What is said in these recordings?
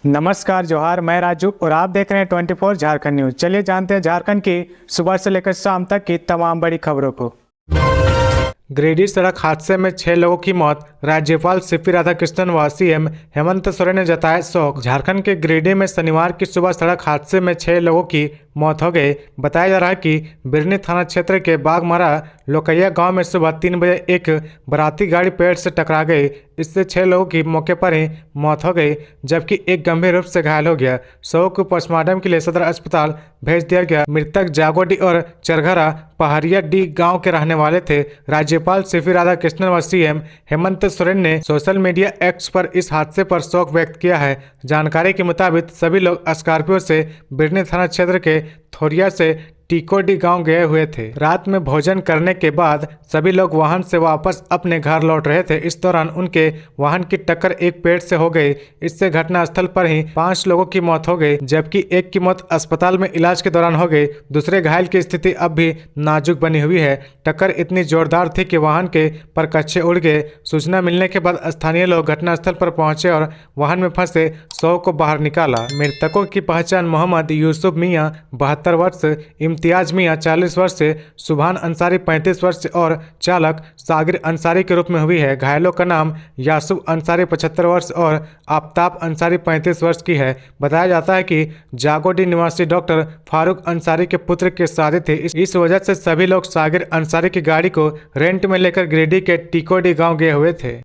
नमस्कार जोहार, मैं राजू और आप देख रहे हैं 24 झारखंड न्यूज। चलिए जानते हैं झारखंड की सुबह से लेकर शाम तक की तमाम बड़ी खबरों को। गिरिडीह सड़क हादसे में 6 लोगों की मौत, राज्यपाल सीपी राधाकृष्णन व सीएम हेमंत सोरेन ने जताया शोक। झारखंड के गिरिडीह में शनिवार की सुबह सड़क हादसे में 6 लोगों की मौत हो गई। बताया जा रहा है कि बिरनी थाना क्षेत्र के बागमारा लोकैया गांव में सुबह 3 बजे एक बाराती गाड़ी पेड़ से टकरा गई। इससे 6 लोगों की मौके पर ही मौत हो गई, जबकि एक गंभीर रूप से घायल हो गया। शव को पोस्टमार्टम के लिए सदर अस्पताल भेज दिया गया। मृतक जागोडी और चरघरा पहाड़िया डी गांव के रहने वाले थे। राज्यपाल सीपी राधाकृष्णन व सीएम हेमंत सोरेन ने सोशल मीडिया एक्स पर इस हादसे पर शोक व्यक्त किया है। जानकारी के मुताबिक सभी लोग स्कॉर्पियो से बिरनी थाना क्षेत्र के थोरिया से टीकोडी गांव गए हुए थे। रात में भोजन करने के बाद सभी लोग वाहन से वापस अपने घर लौट रहे थे। इस दौरान उनके वाहन की टक्कर एक पेड़ से हो गई। इससे घटनास्थल पर ही 5 लोगों की मौत हो गई, जबकि एक की मौत अस्पताल में इलाज के दौरान हो गई। दूसरे घायल की स्थिति अब भी नाजुक बनी हुई है। टक्कर इतनी जोरदार थी कि वाहन के परकच्चे उड़ गए। सूचना मिलने के बाद स्थानीय लोग घटनास्थल पर पहुंचे और वाहन में फंसे शव को बाहर निकाला। मृतकों की पहचान मोहम्मद यूसुफ मियाँ 72 वर्ष, इम्तियाज मियाँ 40 वर्ष से, सुभान अंसारी 35 वर्ष से और चालक सागिर अंसारी के रूप में हुई है। घायलों का नाम यासूब अंसारी 75 वर्ष और आफ्ताब अंसारी 35 वर्ष की है। बताया जाता है कि जागोडी निवासी डॉक्टर फारूक अंसारी के पुत्र की शादी थी। इस वजह से सभी लोग सागिर अंसारी की गाड़ी को रेंट में लेकर गिरिडीह के टीकोडी गांव गए हुए थे।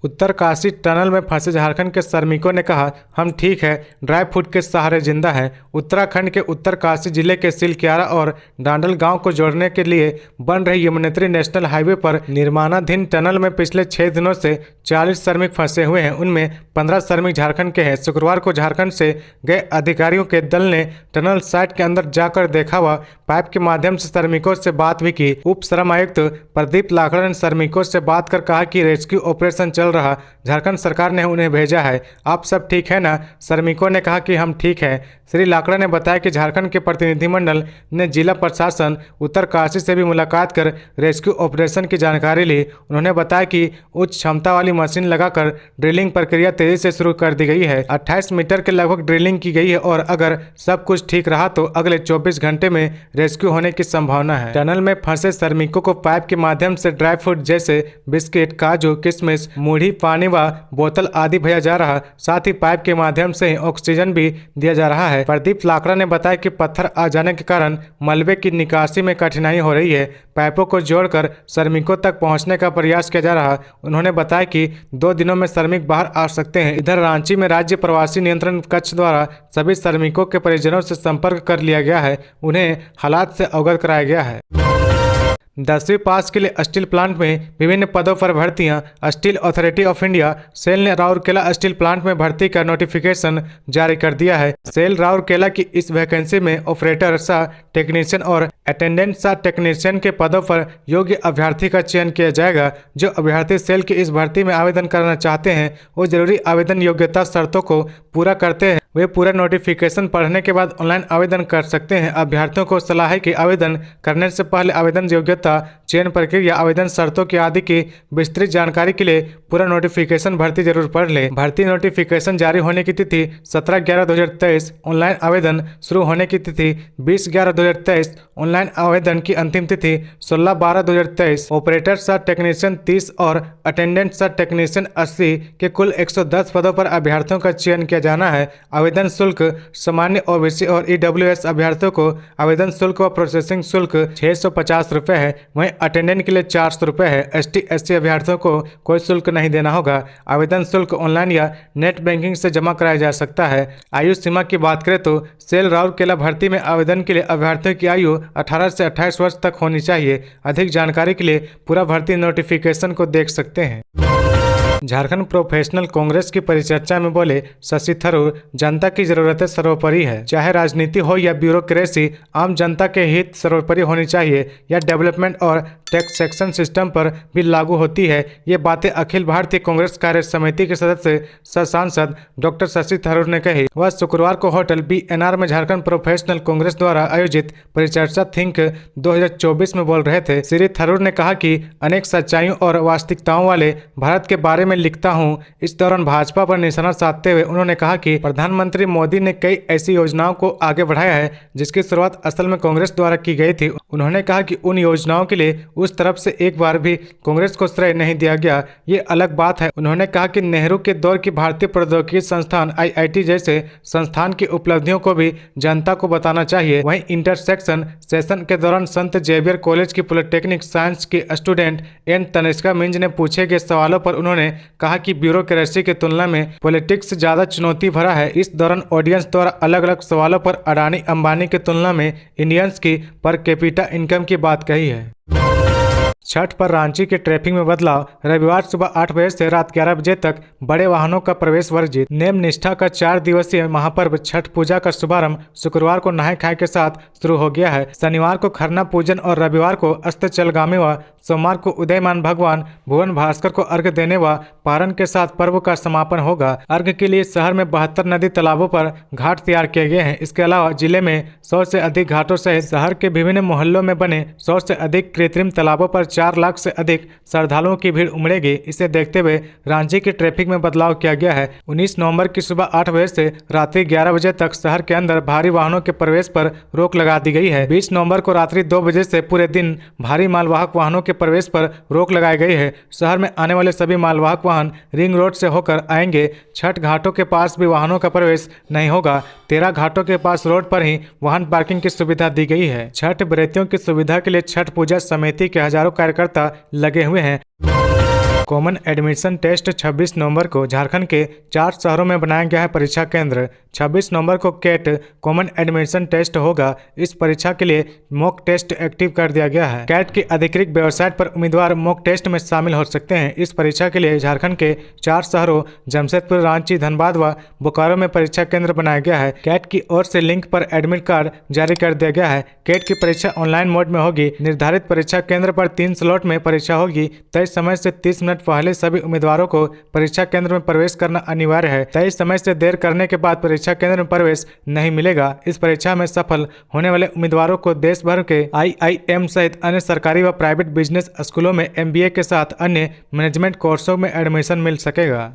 उत्तरकाशी टनल में फंसे झारखंड के श्रमिकों ने कहा, हम ठीक है, ड्राई फ्रूट के सहारे जिंदा हैं। उत्तराखंड के उत्तरकाशी जिले के सिलक्यारा और डांडल गांव को जोड़ने के लिए बन रही यमुनोत्री नेशनल हाईवे पर निर्माणाधीन टनल में पिछले 6 दिनों से 40 श्रमिक फंसे हुए हैं। उनमें 15 श्रमिक झारखंड के हैं। शुक्रवार को झारखंड से गए अधिकारियों के दल ने टनल साइट के अंदर जाकर देखा व पाइप के माध्यम से श्रमिकों से बात भी की। उप श्रम आयुक्त प्रदीप लाखड़ा ने श्रमिकों से बात कर कहा कि रेस्क्यू ऑपरेशन चल रहा, झारखंड सरकार ने उन्हें भेजा है। आप सब ठीक है ना? श्रमिकों ने कहा कि हम ठीक हैं। श्री लाकड़ा ने बताया कि झारखंड के प्रतिनिधिमंडल ने जिला प्रशासन उत्तरकाशी से भी मुलाकात कर रेस्क्यू ऑपरेशन की जानकारी ली। उन्होंने बताया कि उच्च क्षमता वाली मशीन लगाकर ड्रिलिंग प्रक्रिया तेजी से शुरू कर दी गई है। 28 मीटर के लगभग ड्रिलिंग की गई है और अगर सब कुछ ठीक रहा तो अगले 24 घंटे में रेस्क्यू होने की संभावना है। टनल में फंसे श्रमिकों को पाइप के माध्यम से ड्राई फ्रूट जैसे बिस्किट, काजू, किशमिश, मूढ़ी, पानी व बोतल आदि भेजा जा रहा। साथ ही पाइप के माध्यम से ऑक्सीजन भी दिया जा रहा है। प्रदीप लाकड़ा ने बताया कि पत्थर आ जाने के कारण मलबे की निकासी में कठिनाई हो रही है। पाइपों को जोड़कर श्रमिकों तक पहुंचने का प्रयास किया जा रहा। उन्होंने बताया कि 2 दिनों में श्रमिक बाहर आ सकते हैं। इधर रांची में राज्य प्रवासी नियंत्रण कक्ष द्वारा सभी श्रमिकों के परिजनों से संपर्क कर लिया गया है। उन्हें हालात से अवगत कराया गया है। 10वीं पास के लिए स्टील प्लांट में विभिन्न पदों पर भर्तियां। Steel authority of India SAIL ने राउरकेला स्टील प्लांट में भर्ती का नोटिफिकेशन जारी कर दिया है। सेल राउरकेला की इस वैकेंसी में ऑपरेटर सा टेक्नीशियन और अटेंडेंट सा टेक्नीशियन के पदों पर योग्य अभ्यर्थी का चयन किया जाएगा। जो अभ्यर्थी सेल की इस भर्ती में आवेदन करना चाहते हैं वो जरूरी आवेदन योग्यता शर्तों को पूरा करते हैं। वे पूरा नोटिफिकेशन पढ़ने के बाद ऑनलाइन आवेदन कर सकते हैं। अभ्यर्थियों को सलाह है कि आवेदन करने से पहले आवेदन योग्यता, चयन प्रक्रिया, आवेदन शर्तों की आदि की विस्तृत जानकारी के लिए पूरा नोटिफिकेशन भर्ती जरूर पढ़ ले। भर्ती नोटिफिकेशन जारी होने की तिथि 17/11/2023, ऑनलाइन आवेदन शुरू होने की तिथि 20/11/2023, ऑनलाइन आवेदन की अंतिम तिथि 16/12/2023। ऑपरेटर सा टेक्नीशियन 30 और अटेंडेंट सा टेक्नीशियन 80 के कुल 110 पदों पर अभ्यर्थियों का चयन किया जाना है। आवेदन शुल्क सामान्य ओबीसी और ईडब्ल्यूएस अभ्यर्थियों को आवेदन शुल्क व प्रोसेसिंग शुल्क 650 रुपये है। वहीं अटेंडेंट के लिए 400 रुपये है। ST/SC अभ्यर्थियों को कोई शुल्क नहीं देना होगा। आवेदन शुल्क ऑनलाइन या नेट बैंकिंग से जमा कराया जा सकता है। आयु सीमा की बात करें तो सेल राउरकेला भर्ती में आवेदन के लिए अभ्यर्थियों की आयु 18 से 28 वर्ष तक होनी चाहिए। अधिक जानकारी के लिए पूरा भर्ती नोटिफिकेशन को देख सकते हैं। झारखंड प्रोफेशनल कांग्रेस की परिचर्चा में बोले शशि थरूर, जनता की जरूरतें सर्वोपरि है। चाहे राजनीति हो या ब्यूरोक्रेसी, आम जनता के हित सर्वोपरि होनी चाहिए। यह डेवलपमेंट और टैक्सेशन सिस्टम पर भी लागू होती है। ये बातें अखिल भारतीय कांग्रेस कार्य समिति के सदस्य सांसद डॉक्टर शशि थरूर ने कही। वह शुक्रवार को होटल BNR में झारखंड प्रोफेशनल कांग्रेस द्वारा आयोजित परिचर्चा थिंक 2024 में बोल रहे थे। श्री थरूर ने कहा कि अनेक सच्चाइयों और वास्तविकताओं वाले भारत के बारे में में लिखता हूं। इस दौरान भाजपा पर निशाना साधते हुए उन्होंने कहा कि प्रधानमंत्री मोदी ने कई ऐसी योजनाओं को आगे बढ़ाया है जिसकी शुरुआत असल में कांग्रेस द्वारा की गई थी। उन्होंने कहा कि उन योजनाओं के लिए उस तरफ से एक बार भी कांग्रेस को श्रेय नहीं दिया गया, ये अलग बात है। उन्होंने कहा कि नेहरू के दौर की भारतीय प्रौद्योगिकी संस्थान IIT जैसे संस्थान की उपलब्धियों को भी जनता को बताना चाहिए। वहीं इंटरसेक्शन सेशन के दौरान संत जेवियर कॉलेज की पॉलिटेक्निक साइंस की स्टूडेंट एन तनिष्का मिंज ने पूछे गए सवालों पर उन्होंने कहा कि ब्यूरोक्रेसी की तुलना में पॉलिटिक्स ज्यादा चुनौती भरा है। इस दौरान ऑडियंस द्वारा अलग अलग सवालों पर अडानी अंबानी की तुलना में इंडियंस की पर कैपिटा इनकम की बात कही है। छठ पर रांची के ट्रैफिक में बदलाव। रविवार सुबह 8 बजे से रात 11 बजे तक बड़े वाहनों का प्रवेश वर्जित। नेम निष्ठा का 4 दिवसीय महापर्व छठ पूजा का शुभारंभ शुक्रवार को नहाय खाए के साथ शुरू हो गया है। शनिवार को खरना पूजन और रविवार को अस्ताचलगामी व सोमवार को उदयमान भगवान भुवन भास्कर को अर्घ्य देने व पारण के साथ पर्व का समापन होगा। अर्घ्य के लिए शहर में 72 नदी तालाबों पर घाट तैयार किए गए हैं। इसके अलावा जिले में 100 से अधिक घाटों सहित शहर के विभिन्न मोहल्लों में बने 100 से अधिक कृत्रिम तालाबों पर 4 लाख से अधिक श्रद्धालुओं की भीड़ उमड़ेगी। इसे देखते हुए रांची के ट्रैफिक में बदलाव किया गया है। 19 नवंबर की सुबह 8 बजे से रात्रि 11 बजे तक शहर के अंदर भारी वाहनों के प्रवेश पर रोक लगा दी गई है। 20 नवंबर को रात्रि 2 बजे से पूरे दिन भारी मालवाहक वाहनों के प्रवेश पर रोक लगाई गई है। शहर में आने वाले सभी मालवाहक वाहन रिंग रोड से होकर आएंगे। छठ घाटों के पास भी वाहनों का प्रवेश नहीं होगा। 13 घाटों के पास रोड पर ही वाहन पार्किंग की सुविधा दी गई है। छठ व्रतियों की सुविधा के लिए छठ पूजा समिति के हजारों कार्यकर्ता लगे हुए हैं। कॉमन एडमिशन टेस्ट 26 नवंबर को झारखंड के 4 शहरों में बनाया गया है परीक्षा केंद्र। 26 नवंबर को कैट कॉमन एडमिशन टेस्ट होगा। इस परीक्षा के लिए मॉक टेस्ट एक्टिव कर दिया गया है। कैट की अधिकृत वेबसाइट पर उम्मीदवार मॉक टेस्ट में शामिल हो सकते हैं। इस परीक्षा के लिए झारखंड के 4 शहरों जमशेदपुर, रांची, धनबाद व बोकारो में परीक्षा केंद्र बनाया गया है। कैट की ओर से लिंक पर एडमिट कार्ड जारी कर दिया गया है। कैट की परीक्षा ऑनलाइन मोड में होगी। निर्धारित परीक्षा केंद्र पर 3 स्लॉट में परीक्षा होगी। तय समय से 30 मिनट पहले सभी उम्मीदवारों को परीक्षा केंद्र में प्रवेश करना अनिवार्य है। तय समय से देर करने के बाद परीक्षा केंद्र में प्रवेश नहीं मिलेगा। इस परीक्षा में सफल होने वाले उम्मीदवारों को देश भर के IIM सहित अन्य सरकारी व प्राइवेट बिजनेस स्कूलों में MBA के साथ अन्य मैनेजमेंट कोर्सों में एडमिशन मिल सकेगा।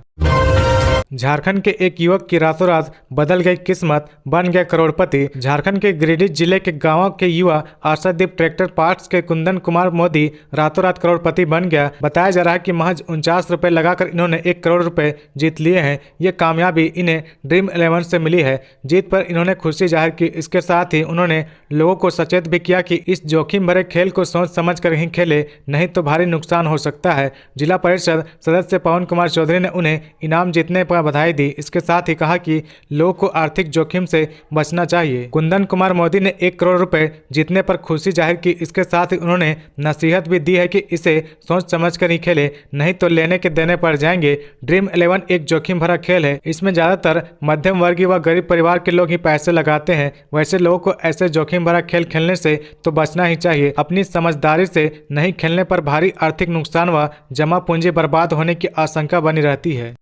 झारखंड के एक युवक की रातों रात बदल गई किस्मत, बन गया करोड़पति। झारखंड के गिरिडीह जिले के गांव के युवा आशादीप ट्रैक्टर पार्ट्स के कुंदन कुमार मोदी रातों रात करोड़पति बन गया। बताया जा रहा है कि महज 49 रुपए लगाकर इन्होंने 1 करोड़ रुपए जीत लिए हैं। ये कामयाबी इन्हें ड्रीम 11 से मिली है। जीत पर इन्होंने खुशी जाहिर की। इसके साथ ही उन्होंने लोगों को सचेत भी किया कि इस जोखिम भरे खेल को सोच समझ कर ही खेले, नहीं तो भारी नुकसान हो सकता है। जिला परिषद सदस्य पवन कुमार चौधरी ने उन्हें इनाम जीतने पर बधाई दी। इसके साथ ही कहा कि लोगों को आर्थिक जोखिम से बचना चाहिए। कुंदन कुमार मोदी ने 1 करोड़ रुपए जीतने पर खुशी जाहिर की। इसके साथ ही उन्होंने नसीहत भी दी है कि इसे सोच समझकर ही खेले, नहीं तो लेने के देने पड़ जाएंगे। ड्रीम 11 एक जोखिम भरा खेल है। इसमें ज्यादातर मध्यम वर्गीय व गरीब परिवार के लोग ही पैसे लगाते हैं। वैसे लोगों को ऐसे जोखिम भरा खेल खेलने से तो बचना ही चाहिए। अपनी समझदारी से नहीं खेलने पर भारी आर्थिक नुकसान व जमा पूंजी बर्बाद होने की आशंका बनी रहती है।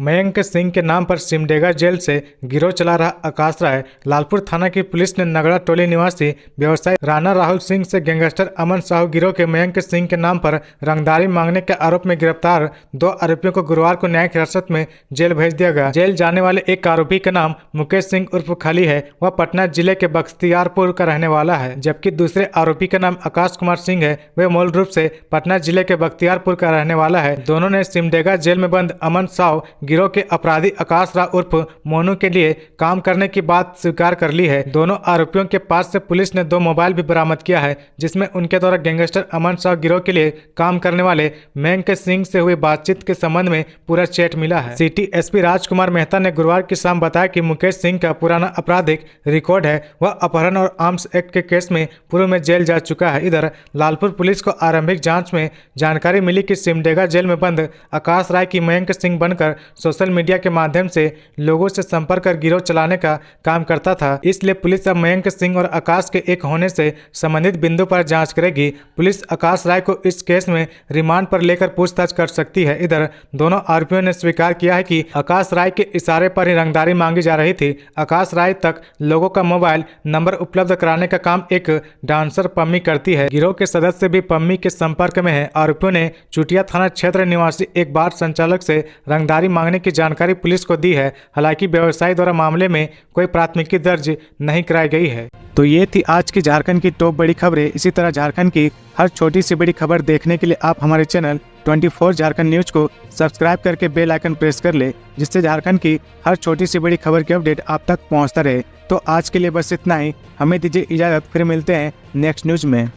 मयंक सिंह के नाम पर सिमडेगा जेल से गिरोह चला रहा आकाश राय। लालपुर थाना की पुलिस ने नगड़ा टोली निवासी व्यवसायी राणा राहुल सिंह से गैंगस्टर अमन साहू गिरोह के मयंक सिंह के नाम पर रंगदारी मांगने के आरोप में गिरफ्तार 2 आरोपियों को गुरुवार को न्यायिक हिरासत में जेल भेज दिया गया। जेल जाने वाले एक आरोपी का नाम मुकेश सिंह उर्फ खली है। वह पटना जिले के बख्तियारपुर का रहने वाला है, जबकि दूसरे आरोपी का नाम आकाश कुमार सिंह है। वह मूल रूप से पटना जिले के बख्तियारपुर का रहने वाला है। दोनों ने सिमडेगा जेल में बंद अमन साहू गिरोह के अपराधी आकाश राय उर्फ मोनू के लिए काम करने की बात स्वीकार कर ली है। दोनों आरोपियों के पास से पुलिस ने 2 मोबाइल भी बरामद किया है, जिसमें उनके द्वारा गैंगस्टर अमन साहू गिरोह के लिए काम करने वाले मयंक सिंह से हुई बातचीत के संबंध में पूरा चैट मिला है। सिटी SP राजकुमार मेहता ने गुरुवार की शाम बताया कि मुकेश सिंह का पुराना आपराधिक रिकॉर्ड है। वह अपहरण और आर्म्स एक्ट के केस में पूर्व में जेल जा चुका है। इधर लालपुर पुलिस को आरंभिक जांच में जानकारी मिली कि सिमडेगा जेल में बंद आकाश राय की मयंक सिंह बनकर सोशल मीडिया के माध्यम से लोगों से संपर्क कर गिरोह चलाने का काम करता था। इसलिए पुलिस अब मयंक सिंह और आकाश के एक होने से संबंधित बिंदु पर जांच करेगी। पुलिस आकाश राय को इस केस में रिमांड पर लेकर पूछताछ कर सकती है। इधर दोनों आरोपियों ने स्वीकार किया है कि आकाश राय के इशारे पर ही रंगदारी मांगी जा रही थी। आकाश राय तक लोगों का मोबाइल नंबर उपलब्ध कराने का काम एक डांसर पम्मी करती है। गिरोह के सदस्य भी पम्मी के संपर्क में है। आरोपियों ने चुटिया थाना क्षेत्र निवासी एक बार संचालक से रंगदारी मांगने की जानकारी पुलिस को दी है। हालांकि व्यवसायी द्वारा मामले में कोई प्राथमिकी दर्ज नहीं कराई गई है। तो ये थी आज की झारखंड की टॉप बड़ी खबरें। इसी तरह झारखंड की हर छोटी सी बड़ी खबर देखने के लिए आप हमारे चैनल 24 झारखंड न्यूज को सब्सक्राइब करके बेल आइकन प्रेस कर ले, जिससे झारखंड की हर छोटी सी बड़ी खबर की अपडेट आप तक पहुंचता रहे। तो आज के लिए बस इतना ही। हमें दीजिए इजाजत, फिर मिलते हैं नेक्स्ट न्यूज में।